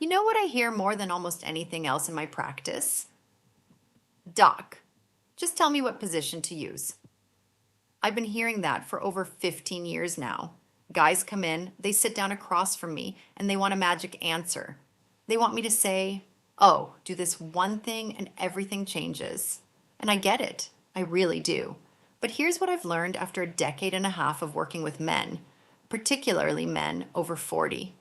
know what I hear more than almost anything else in my practice? Doc, just tell me what position to use. I've been hearing that for over 15 years now. Guys come in, they sit down across from me, and they want a magic answer. They want me to say, oh, do this one thing and everything changes. And I get it. I really do. But here's what I've learned after a decade and a half of working with men, particularly men over 40,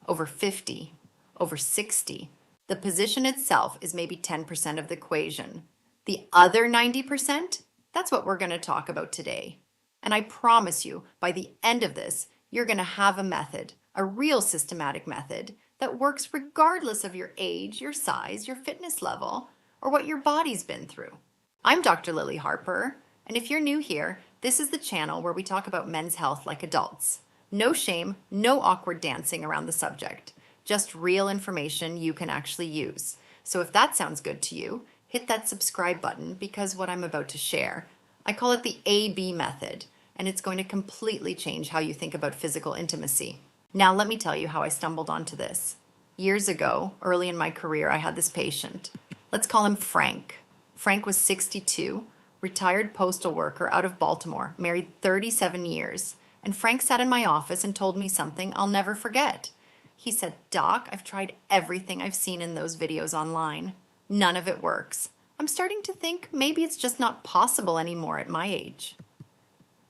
over 50, over 60. The position itself is maybe 10% of the equation. The other 90%, that's what we're going to talk about today. And I promise you, by the end of this, you're going to have a method, a real systematic method that works regardless of your age, your size, your fitness level, or what your body's been through. I'm Dr. Lily Harper, and if you're new here, this is the channel where we talk about men's health like adults. No shame, no awkward dancing around the subject, just real information you can actually use. So if that sounds good to you, hit that subscribe button because what I'm about to share, I call it the AB method, and it's going to completely change how you think about physical intimacy. Now let me tell you how I stumbled onto this. Years ago, early in my career, I had this patient. Let's call him Frank. Frank was 62, retired postal worker out of Baltimore, married 37 years. And Frank sat in my office and told me something I'll never forget. He said, Doc, I've tried everything I've seen in those videos online. None of it works. I'm starting to think maybe it's just not possible anymore at my age.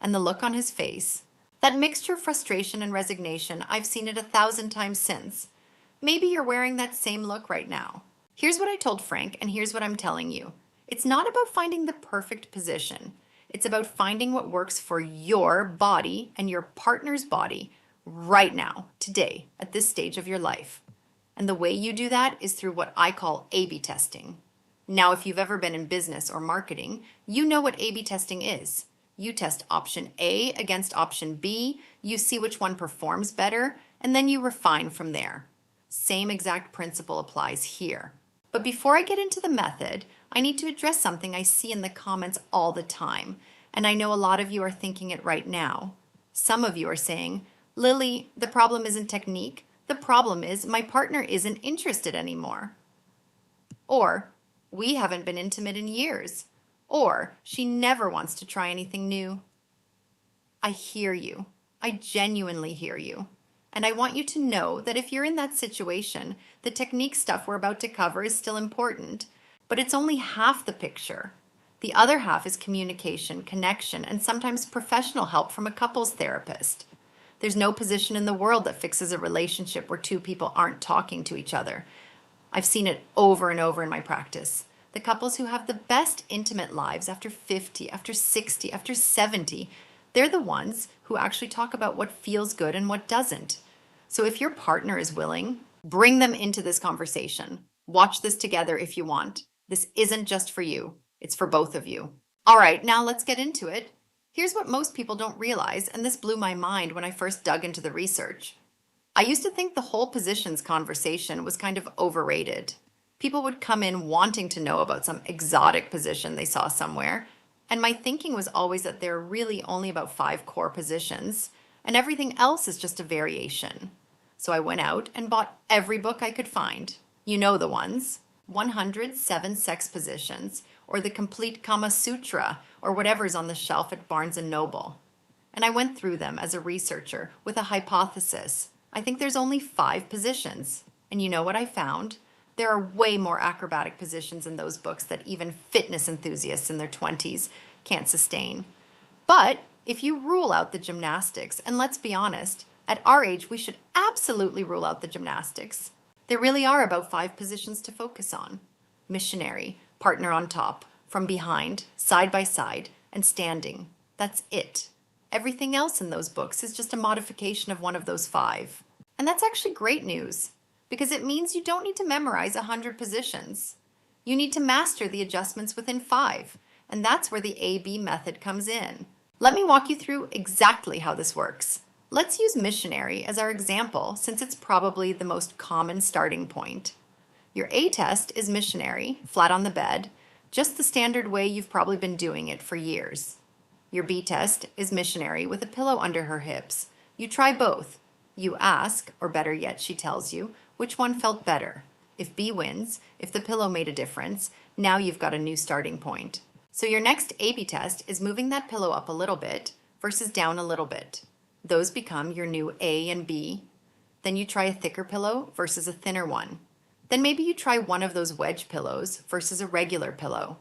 And the look on his face, that mixture of frustration and resignation, I've seen it 1,000 times since. Maybe you're wearing that same look right now. Here's what I told Frank, and here's what I'm telling you. It's not about finding the perfect position. It's about finding what works for your body and your partner's body right now, today, at this stage of your life. And the way you do that is through what I call A/B testing. Now, if you've ever been in business or marketing, you know what A/B testing is. You test option A against option B, you see which one performs better, and then you refine from there. Same exact principle applies here. But before I get into the method, I need to address something I see in the comments all the time, and I know a lot of you are thinking it right now. Some of you are saying, Lily, the problem isn't technique, the problem is my partner isn't interested anymore. Or, we haven't been intimate in years. Or, she never wants to try anything new. I hear you. I genuinely hear you. And I want you to know that if you're in that situation, the technique stuff we're about to cover is still important, but it's only half the picture. The other half is communication, connection, and sometimes professional help from a couples therapist. There's no position in the world that fixes a relationship where two people aren't talking to each other. I've seen it over and over in my practice. The couples who have the best intimate lives after 50, after 60, after 70, they're the ones who actually talk about what feels good and what doesn't. So if your partner is willing, bring them into this conversation. Watch this together if you want. This isn't just for you. It's for both of you. All right, now let's get into it. Here's what most people don't realize, and this blew my mind when I first dug into the research. I used to think the whole positions conversation was kind of overrated. People would come in wanting to know about some exotic position they saw somewhere, and my thinking was always that there are really only about 5 core positions, and everything else is just a variation. So I went out and bought every book I could find. You know the ones. 107 sex positions, or the complete Kama Sutra, or whatever's on the shelf at Barnes & Noble. And I went through them as a researcher with a hypothesis. I think there's only 5 positions. And you know what I found? There are way more acrobatic positions in those books that even fitness enthusiasts in their 20s can't sustain. But if you rule out the gymnastics, and let's be honest, at our age we should absolutely rule out the gymnastics. There really are about 5 positions to focus on. Missionary, partner on top, from behind, side by side, and standing. That's it. Everything else in those books is just a modification of one of those 5. And that's actually great news, because it means you don't need to memorize 100 positions. You need to master the adjustments within 5, and that's where the A/B method comes in. Let me walk you through exactly how this works. Let's use missionary as our example since it's probably the most common starting point. Your A test is missionary, flat on the bed, just the standard way you've probably been doing it for years. Your B test is missionary with a pillow under her hips. You try both. You ask, or better yet, she tells you, Which one felt better? If B wins, if the pillow made a difference, now you've got a new starting point. So your next A/B test is moving that pillow up a little bit versus down a little bit. Those become your new A and B. Then you try a thicker pillow versus a thinner one. Then maybe you try one of those wedge pillows versus a regular pillow.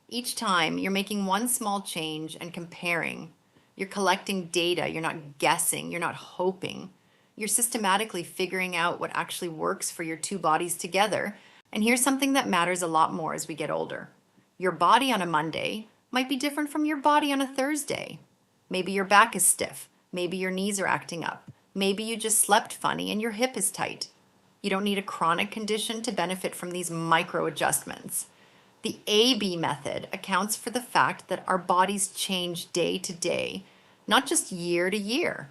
Each time you're making one small change and comparing. You're collecting data, you're not guessing, you're not hoping. You're systematically figuring out what actually works for your two bodies together. And here's something that matters a lot more as we get older. Your body on a Monday might be different from your body on a Thursday. Maybe your back is stiff. Maybe your knees are acting up. Maybe you just slept funny and your hip is tight. You don't need a chronic condition to benefit from these micro adjustments. The A/B method accounts for the fact that our bodies change day to day, not just year to year.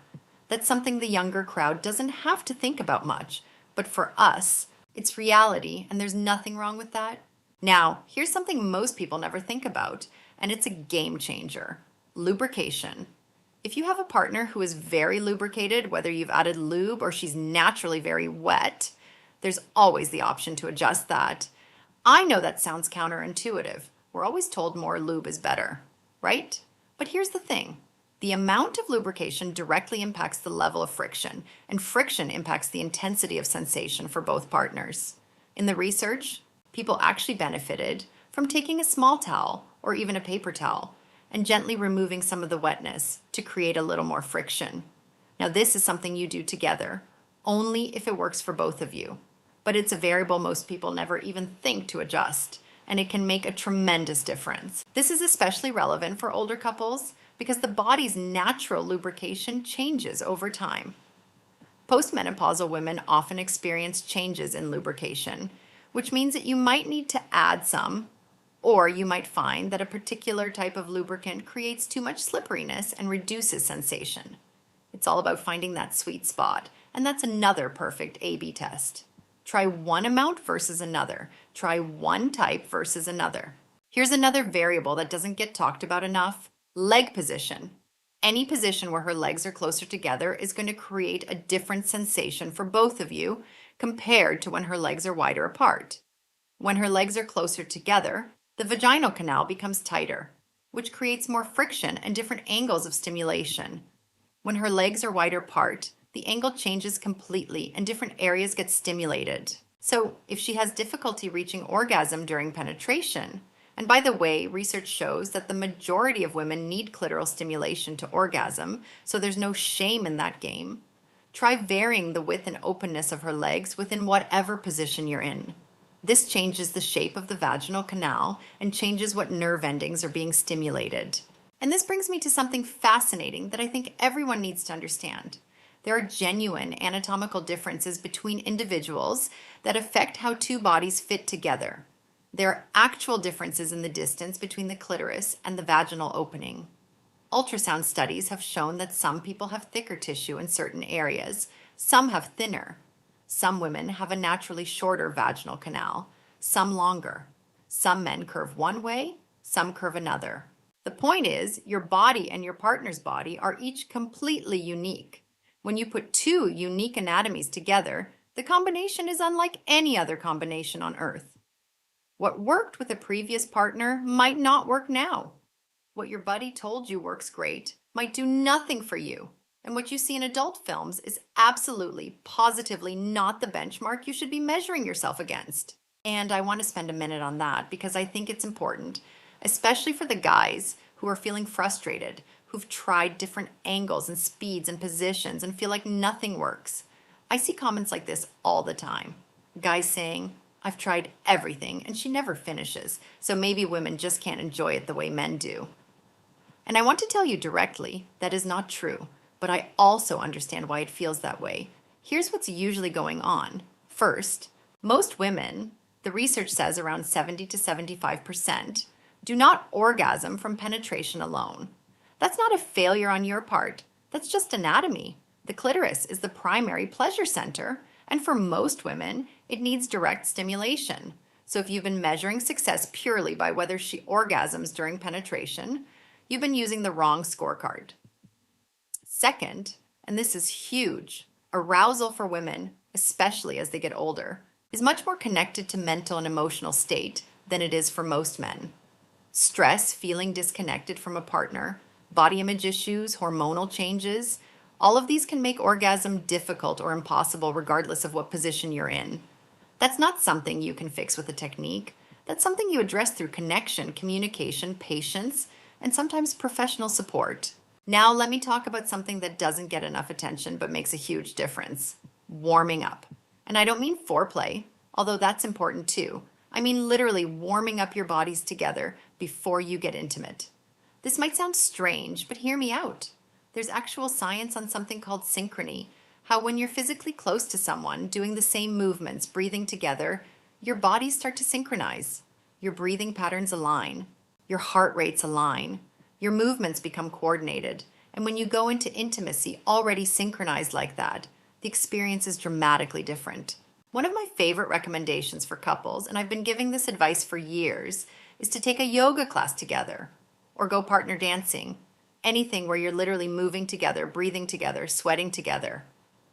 That's something the younger crowd doesn't have to think about much, but for us, it's reality, and there's nothing wrong with that. Now, here's something most people never think about, and it's a game changer: lubrication. If you have a partner who is very lubricated, whether you've added lube or she's naturally very wet, there's always the option to adjust that. I know that sounds counterintuitive. We're always told more lube is better, right? But here's the thing. The amount of lubrication directly impacts the level of friction, and friction impacts the intensity of sensation for both partners. In the research, people actually benefited from taking a small towel or even a paper towel and gently removing some of the wetness to create a little more friction. Now, this is something you do together, only if it works for both of you. But it's a variable most people never even think to adjust, and it can make a tremendous difference. This is especially relevant for older couples because the body's natural lubrication changes over time. Postmenopausal women often experience changes in lubrication, which means that you might need to add some, or you might find that a particular type of lubricant creates too much slipperiness and reduces sensation. It's all about finding that sweet spot, and that's another perfect A/B test. Try one amount versus another. Try one type versus another. Here's another variable that doesn't get talked about enough: leg position. Any position where her legs are closer together is going to create a different sensation for both of you compared to when her legs are wider apart. When her legs are closer together, the vaginal canal becomes tighter, which creates more friction and different angles of stimulation. When her legs are wider apart, the angle changes completely and different areas get stimulated. So if she has difficulty reaching orgasm during penetration, and by the way, research shows that the majority of women need clitoral stimulation to orgasm, so there's no shame in that game, try varying the width and openness of her legs within whatever position you're in. This changes the shape of the vaginal canal and changes what nerve endings are being stimulated. And this brings me to something fascinating that I think everyone needs to understand. There are genuine anatomical differences between individuals that affect how two bodies fit together. There are actual differences in the distance between the clitoris and the vaginal opening. Ultrasound studies have shown that some people have thicker tissue in certain areas, some have thinner. Some women have a naturally shorter vaginal canal, some longer. Some men curve one way, some curve another. The point is, your body and your partner's body are each completely unique. When you put two unique anatomies together, the combination is unlike any other combination on Earth. What worked with a previous partner might not work now. What your buddy told you works great might do nothing for you. And what you see in adult films is absolutely, positively not the benchmark you should be measuring yourself against. And I want to spend a minute on that because I think it's important, especially for the guys who are feeling frustrated, who've tried different angles and speeds and positions and feel like nothing works. I see comments like this all the time. Guys saying, "I've tried everything and she never finishes, so maybe women just can't enjoy it the way men do." And I want to tell you directly, that is not true, but I also understand why it feels that way. Here's what's usually going on. First, most women, the research says around 70 to 75%, do not orgasm from penetration alone. That's not a failure on your part. That's just anatomy. The clitoris is the primary pleasure center, and for most women, it needs direct stimulation. So if you've been measuring success purely by whether she orgasms during penetration, you've been using the wrong scorecard. Second, and this is huge, arousal for women, especially as they get older, is much more connected to mental and emotional state than it is for most men. Stress, feeling disconnected from a partner, body image issues, hormonal changes, all of these can make orgasm difficult or impossible regardless of what position you're in. That's not something you can fix with a technique. That's something you address through connection, communication, patience, and sometimes professional support. Now let me talk about something that doesn't get enough attention but makes a huge difference: warming up. And I don't mean foreplay, although that's important too. I mean literally warming up your bodies together before you get intimate. This might sound strange, but hear me out. There's actual science on something called synchrony, how when you're physically close to someone, doing the same movements, breathing together, your bodies start to synchronize. Your breathing patterns align. Your heart rates align. Your movements become coordinated. And when you go into intimacy already synchronized like that, the experience is dramatically different. One of my favorite recommendations for couples, and I've been giving this advice for years, is to take a yoga class together or go partner dancing. Anything where you're literally moving together, breathing together, sweating together.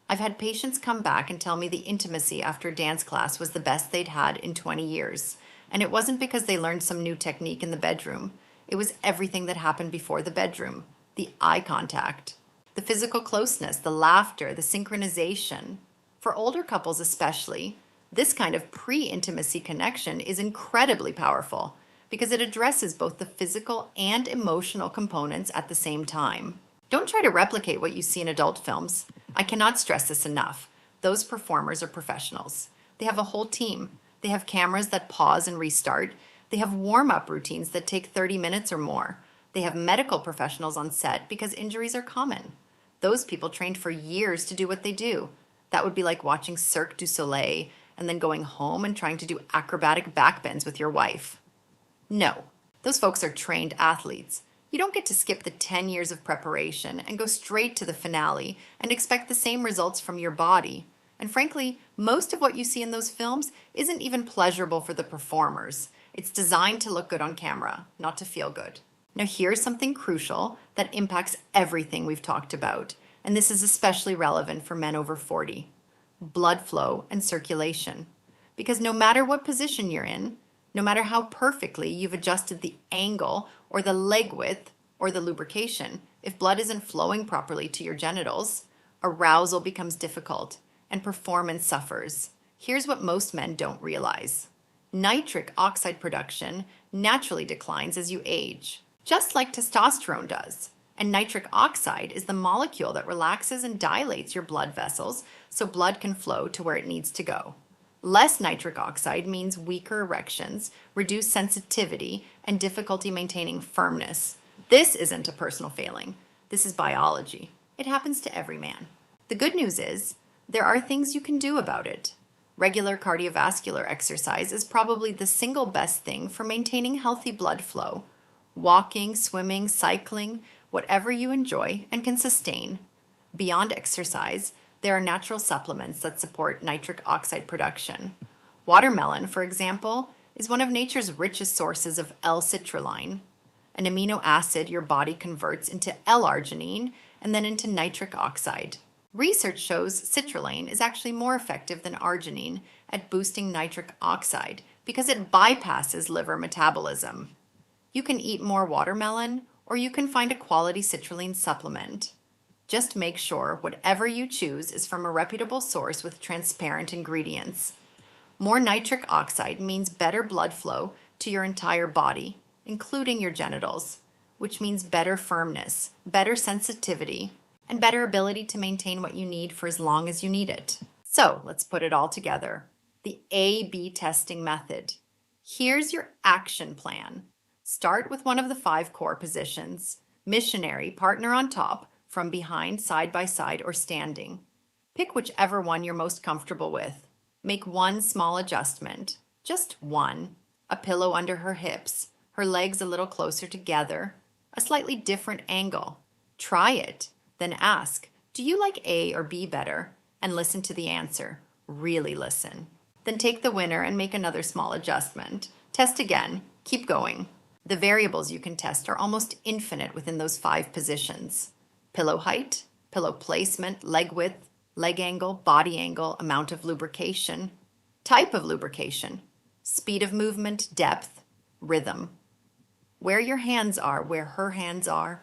I've had patients come back and tell me the intimacy after a dance class was the best they'd had in 20 years. And it wasn't because they learned some new technique in the bedroom. It was everything that happened before the bedroom. The eye contact, the physical closeness, the laughter, the synchronization. For older couples especially, this kind of pre-intimacy connection is incredibly powerful because it addresses both the physical and emotional components at the same time. Don't try to replicate what you see in adult films. I cannot stress this enough. Those performers are professionals. They have a whole team. They have cameras that pause and restart. They have warm-up routines that take 30 minutes or more. They have medical professionals on set because injuries are common. Those people trained for years to do what they do. That would be like watching Cirque du Soleil and then going home and trying to do acrobatic backbends with your wife. No, those folks are trained athletes. You don't get to skip the 10 years of preparation and go straight to the finale and expect the same results from your body. And frankly, most of what you see in those films isn't even pleasurable for the performers. It's designed to look good on camera, not to feel good. Now here's something crucial that impacts everything we've talked about, and this is especially relevant for men over 40. Blood flow and circulation. Because no matter what position you're in, no matter how perfectly you've adjusted the angle or the leg width or the lubrication, if blood isn't flowing properly to your genitals, arousal becomes difficult and performance suffers. Here's what most men don't realize. Nitric oxide production naturally declines as you age, just like testosterone does. And nitric oxide is the molecule that relaxes and dilates your blood vessels so blood can flow to where it needs to go. Less nitric oxide means weaker erections, reduced sensitivity, and difficulty maintaining firmness. This isn't a personal failing. This is biology. It happens to every man. The good news is, there are things you can do about it. Regular cardiovascular exercise is probably the single best thing for maintaining healthy blood flow. Walking, swimming, cycling, whatever you enjoy and can sustain. Beyond exercise, there are natural supplements that support nitric oxide production. Watermelon, for example, is one of nature's richest sources of L-citrulline, an amino acid your body converts into L-arginine and then into nitric oxide. Research shows citrulline is actually more effective than arginine at boosting nitric oxide because it bypasses liver metabolism. You can eat more watermelon, or you can find a quality citrulline supplement. Just make sure whatever you choose is from a reputable source with transparent ingredients. More nitric oxide means better blood flow to your entire body, including your genitals, which means better firmness, better sensitivity, and better ability to maintain what you need for as long as you need it. So let's put it all together. The A/B testing method. Here's your action plan. Start with one of the 5 core positions. Missionary, partner on top, from behind, side by side, or standing. Pick whichever one you're most comfortable with. Make one small adjustment, just one. A pillow under her hips, her legs a little closer together, a slightly different angle. Try it, then ask, do you like A or B better? And listen to the answer. Really listen. Then take the winner and make another small adjustment. Test again. Keep going. The variables you can test are almost infinite within those 5 positions. Pillow height, pillow placement, leg width, leg angle, body angle, amount of lubrication, type of lubrication, speed of movement, depth, rhythm. Where your hands are, where her hands are.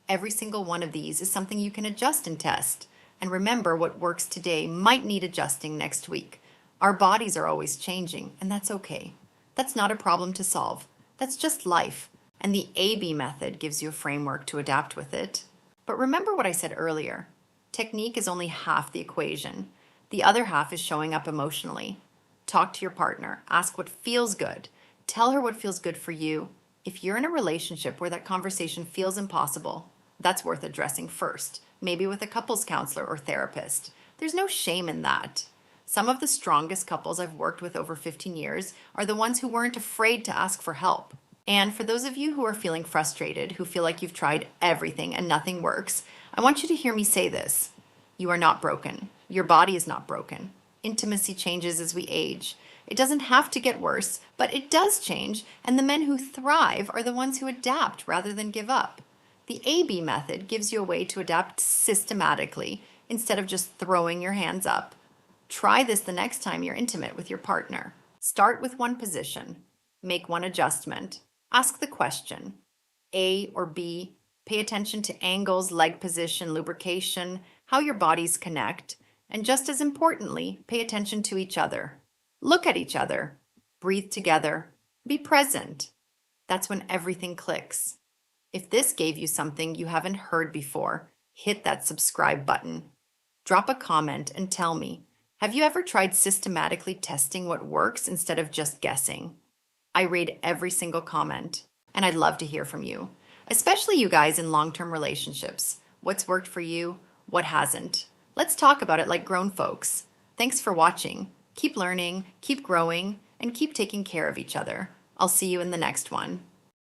Every single one of these is something you can adjust and test. And remember, what works today might need adjusting next week. Our bodies are always changing, and that's okay. That's not a problem to solve. That's just life. And the A-B method gives you a framework to adapt with it. But remember what I said earlier. Technique is only half the equation. The other half is showing up emotionally. Talk to your partner. Ask what feels good. Tell her what feels good for you. If you're in a relationship where that conversation feels impossible, that's worth addressing first, maybe with a couples counselor or therapist. There's no shame in that. Some of the strongest couples I've worked with over 15 years are the ones who weren't afraid to ask for help. And for those of you who are feeling frustrated, who feel like you've tried everything and nothing works, I want you to hear me say this. You are not broken. Your body is not broken. Intimacy changes as we age. It doesn't have to get worse, but it does change, and the men who thrive are the ones who adapt rather than give up. The A-B method gives you a way to adapt systematically instead of just throwing your hands up. Try this the next time you're intimate with your partner. Start with one position. Make one adjustment. Ask the question, A or B. Pay attention to angles, leg position, lubrication, how your bodies connect, and just as importantly, pay attention to each other. Look at each other. Breathe together. Be present. That's when everything clicks. If this gave you something you haven't heard before, hit that subscribe button. Drop a comment and tell me, have you ever tried systematically testing what works instead of just guessing? I read every single comment, and I'd love to hear from you, especially you guys in long-term relationships. What's worked for you? What hasn't? Let's talk about it like grown folks. Thanks for watching. Keep learning, keep growing, and keep taking care of each other. I'll see you in the next one.